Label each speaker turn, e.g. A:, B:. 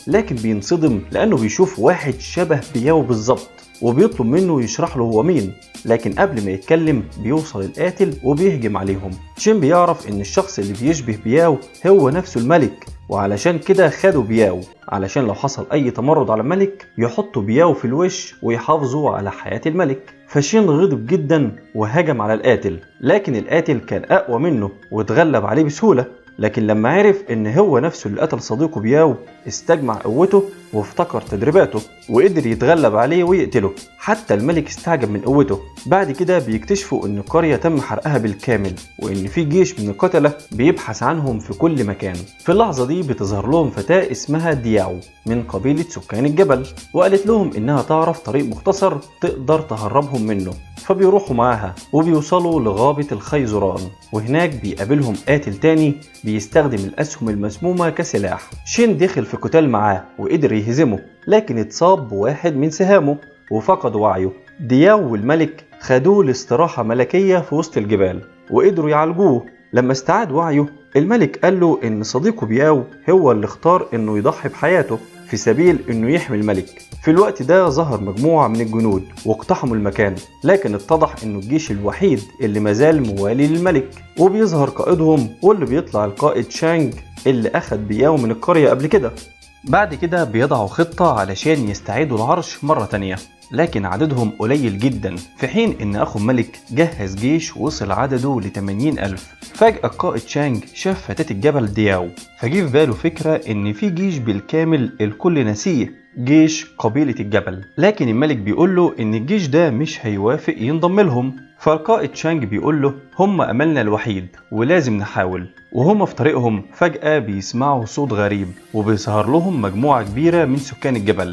A: لكن بينصدم لأنه بيشوف واحد شبه بياو بالظبط وبيطلب منه يشرح له هو مين. لكن قبل ما يتكلم بيوصل القاتل وبيهجم عليهم. شين بيعرف ان الشخص اللي بيشبه بياو هو نفسه الملك، وعلشان كده خدوا بياو علشان لو حصل اي تمرد على الملك يحطوا بياو في الوش ويحافظوا على حياة الملك. فشين غضب جدا وهجم على القاتل، لكن القاتل كان اقوى منه واتغلب عليه بسهولة. لكن لما عرف ان هو نفسه اللي قتل صديقه بياو استجمع قوته وافتكر تدريباته وقدر يتغلب عليه ويقتله. حتى الملك استعجب من قوته. بعد كده بيكتشفوا ان القرية تم حرقها بالكامل وان في جيش من القتلة بيبحث عنهم في كل مكان. في اللحظة دي بتظهر لهم فتاة اسمها دياو من قبيلة سكان الجبل، وقالت لهم انها تعرف طريق مختصر تقدر تهربهم منه. فبيروحوا معاها وبيوصلوا لغابة الخيزران، وهناك بيقابلهم قاتل تاني بيستخدم الأسهم المسمومة كسلاح. شين دخل في قتال معاه وقدر يهزمه، لكن اتصاب بواحد من سهامه وفقد وعيه. دياو والملك خدوه لاستراحة ملكية في وسط الجبال وقدروا يعالجوه. لما استعاد وعيه الملك قال له ان صديقه بياو هو اللي اختار انه يضحي بحياته في سبيل انه يحمي الملك. في الوقت ده ظهر مجموعة من الجنود واقتحموا المكان، لكن اتضح انه الجيش الوحيد اللي مازال موالي للملك، وبيظهر قائدهم واللي بيطلع القائد شانج اللي اخد بياو من القرية قبل كده. بعد كده بيضعوا خطة علشان يستعيدوا العرش مرة تانية، لكن عددهم قليل جدا، في حين ان اخو الملك جهز جيش وصل عدده ل80,000. فجأة القائد شانج شاف فتاة الجبل دياو، فجه في باله فكرة ان في جيش بالكامل الكل نسيه، جيش قبيلة الجبل. لكن الملك بيقول له ان الجيش ده مش هيوافق ينضم لهم. فالقائد شانج بيقول له هم املنا الوحيد ولازم نحاول. وهم في طريقهم فجأة بيسمعوا صوت غريب وبيظهر لهم مجموعة كبيرة من سكان الجبل